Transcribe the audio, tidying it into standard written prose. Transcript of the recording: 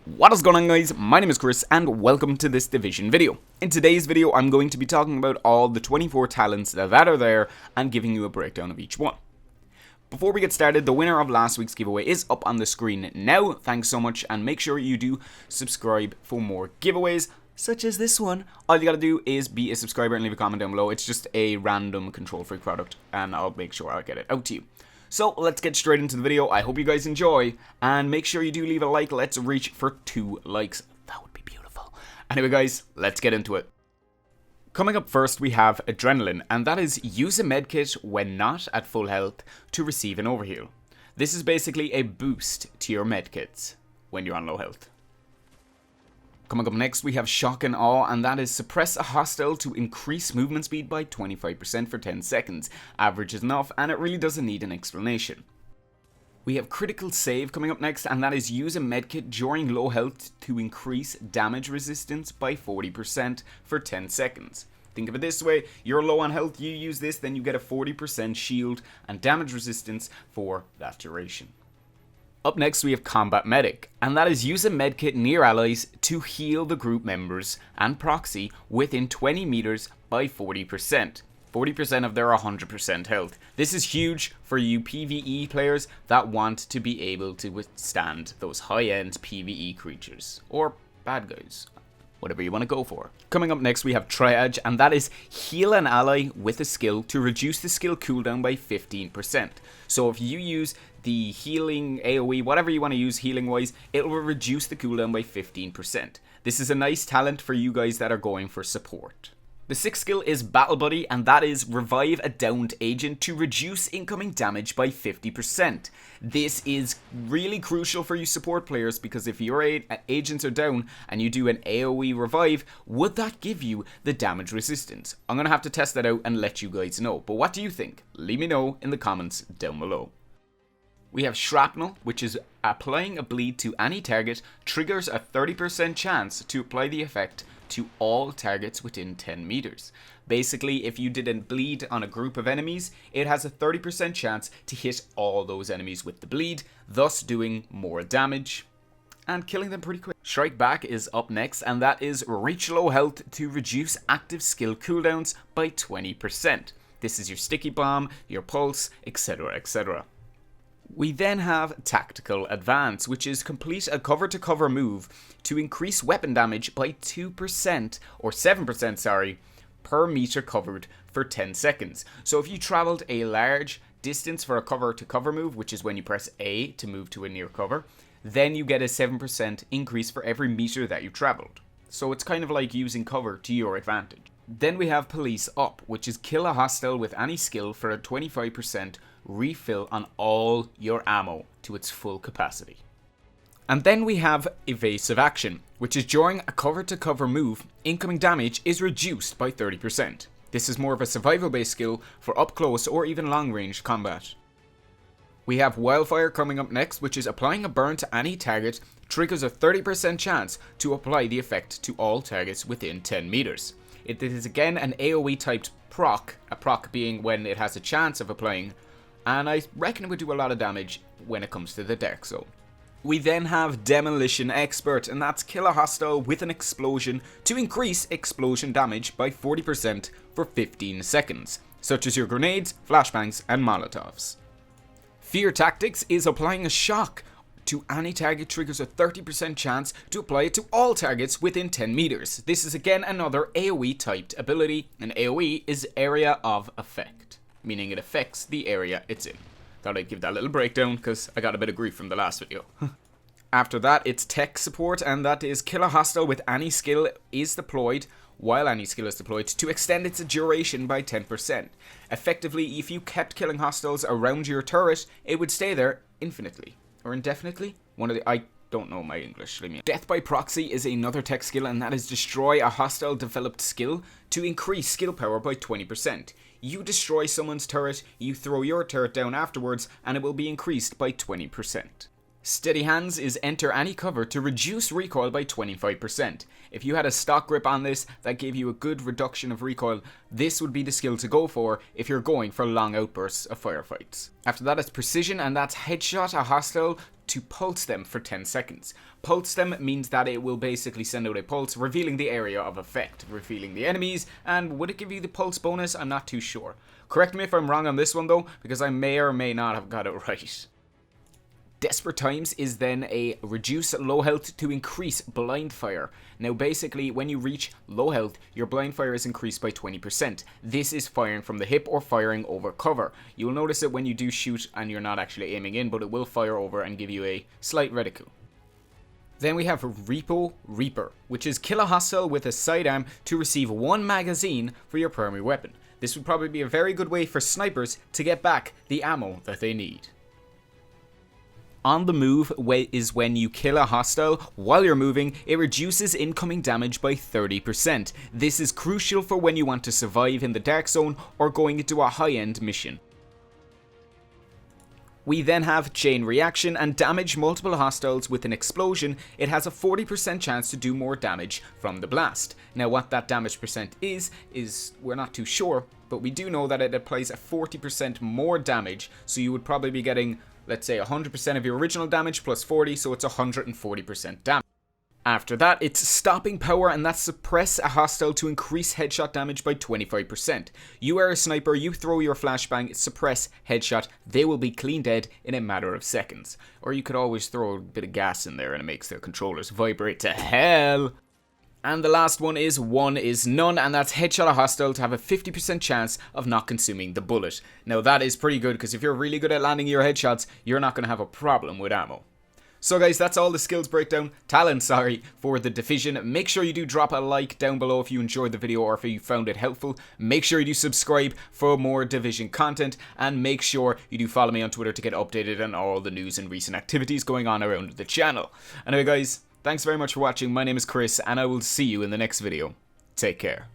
What is going on, guys? My name is Chris and welcome to this Division video. In today's video I'm going to be talking about all the 24 talents that are there and giving you a breakdown of each one. Before we get started, the winner of last week's giveaway is up on the screen now. Thanks so much, and make sure you do subscribe for more giveaways such as this one. All you gotta do is be a subscriber and leave a comment down below. It's just a random Control Freak product and I'll make sure I'll get it out to you. So let's get straight into the video. I hope you guys enjoy, and make sure you do leave a like. Let's reach for 2 likes. That would be beautiful. Anyway guys, let's get into it. Coming up first, we have Adrenaline, and that is use a medkit when not at full health to receive an overheal. This is basically a boost to your medkits when you're on low health. Coming up next, we have Shock and Awe, and that is suppress a hostile to increase movement speed by 25% for 10 seconds. Average is enough, and it really doesn't need an explanation. We have Critical Save coming up next, and that is use a medkit during low health to increase damage resistance by 40% for 10 seconds. Think of it this way: you're low on health, you use this, then you get a 40% shield and damage resistance for that duration. Up next, we have Combat Medic, and that is use a medkit near allies to heal the group members and proxy within 20 meters by 40%. 40% of their 100% health. This is huge for you PvE players that want to be able to withstand those high-end PvE creatures, or bad guys, whatever you want to go for. Coming up next, we have Triage, and that is heal an ally with a skill to reduce the skill cooldown by 15%. So if you use the healing AoE, whatever you want to use healing wise, it will reduce the cooldown by 15%. This is a nice talent for you guys that are going for support. The 6th skill is Battle Buddy, and that is revive a downed agent to reduce incoming damage by 50%. This is really crucial for you support players, because if your agents are down and you do an AoE revive, would that give you the damage resistance? I'm going to have to test that out and let you guys know. But what do you think? Leave me know in the comments down below. We have Shrapnel, which is applying a bleed to any target, triggers a 30% chance to apply the effect to all targets within 10 meters. Basically, if you did a bleed on a group of enemies, it has a 30% chance to hit all those enemies with the bleed, thus doing more damage and killing them pretty quick. Strike Back is up next, and that is reach low health to reduce active skill cooldowns by 20%. This is your Sticky Bomb, your Pulse, etc, etc. We then have Tactical Advance, which is complete a cover-to-cover move to increase weapon damage by 2%, or 7%, sorry, per meter covered for 10 seconds. So if you traveled a large distance for a cover-to-cover move, which is when you press A to move to a near cover, then you get a 7% increase for every meter that you traveled. So it's kind of like using cover to your advantage. Then we have Police Up, which is kill a hostile with any skill for a 25% refill on all your ammo to its full capacity. And then we have Evasive Action, which is during a cover-to-cover move, incoming damage is reduced by 30%. This is more of a survival-based skill for up-close or even long-range combat. We have Wildfire coming up next, which is applying a burn to any target, triggers a 30% chance to apply the effect to all targets within 10 meters. It is again an AoE typed proc, a proc being when it has a chance of applying, and I reckon it would do a lot of damage when it comes to the Dark Zone. We then have Demolition Expert, and that's kill a hostile with an explosion to increase explosion damage by 40% for 15 seconds, such as your grenades, flashbangs, and molotovs. Fear Tactics is applying a shock to any target, triggers a 30% chance to apply it to all targets within 10 meters. This is again another AoE typed ability, and AoE is area of effect, meaning it affects the area it's in. Thought I'd give that little breakdown because I got a bit of grief from the last video. After that, it's Tech Support, and that is kill a hostile with any skill is deployed, while any skill is deployed, to extend its duration by 10%. Effectively, if you kept killing hostiles around your turret, it would stay there infinitely. Or indefinitely? I don't know my English. Death by Proxy is another tech skill, and that is destroy a hostile developed skill to increase skill power by 20%. You destroy someone's turret, you throw your turret down afterwards, and it will be increased by 20%. Steady hands is enter any cover to reduce recoil by 25%. If you had a stock grip on this that gave you a good reduction of recoil, this would be the skill to go for if you're going for long outbursts of firefights. After that it's precision, and that's headshot a hostile to pulse them for 10 seconds. Pulse them means that it will basically send out a pulse revealing the area of effect, revealing the enemies, and would it give you the pulse bonus? I'm not too sure. Correct me if I'm wrong on this one though, because I may or may not have got it right. Desperate Times is then a reduce low health to increase blind fire. Now basically when you reach low health, your blind fire is increased by 20%. This is firing from the hip or firing over cover. You will notice it when you do shoot and you're not actually aiming in, but it will fire over and give you a slight reticule. Then we have Repo Reaper, which is kill a hostile with a sidearm to receive 1 magazine for your primary weapon. This would probably be a very good way for snipers to get back the ammo that they need. On the move is when you kill a hostile while you're moving. It reduces incoming damage by 30%. This is crucial for when you want to survive in the dark zone or going into a high-end mission. We then have Chain Reaction, and damage multiple hostiles with an explosion. It has a 40% chance to do more damage from the blast. Now what that damage percent is we're not too sure, but we do know that it applies a 40% more damage, so you would probably be getting, let's say, 100% of your original damage plus 40, so it's 140% damage. After that, it's Stopping Power, and that's suppress a hostile to increase headshot damage by 25%. You are a sniper, you throw your flashbang, suppress, headshot, they will be clean dead in a matter of seconds. Or you could always throw a bit of gas in there and it makes their controllers vibrate to hell. And the last one is None, and that's headshot a hostile to have a 50% chance of not consuming the bullet. Now that is pretty good, because if you're really good at landing your headshots, you're not going to have a problem with ammo. So guys, that's all the skills breakdown, for the Division. Make sure you do drop a like down below if you enjoyed the video or if you found it helpful. Make sure you do subscribe for more Division content, and make sure you do follow me on Twitter to get updated on all the news and recent activities going on around the channel. Anyway guys, thanks very much for watching. My name is Chris, and I will see you in the next video. Take care.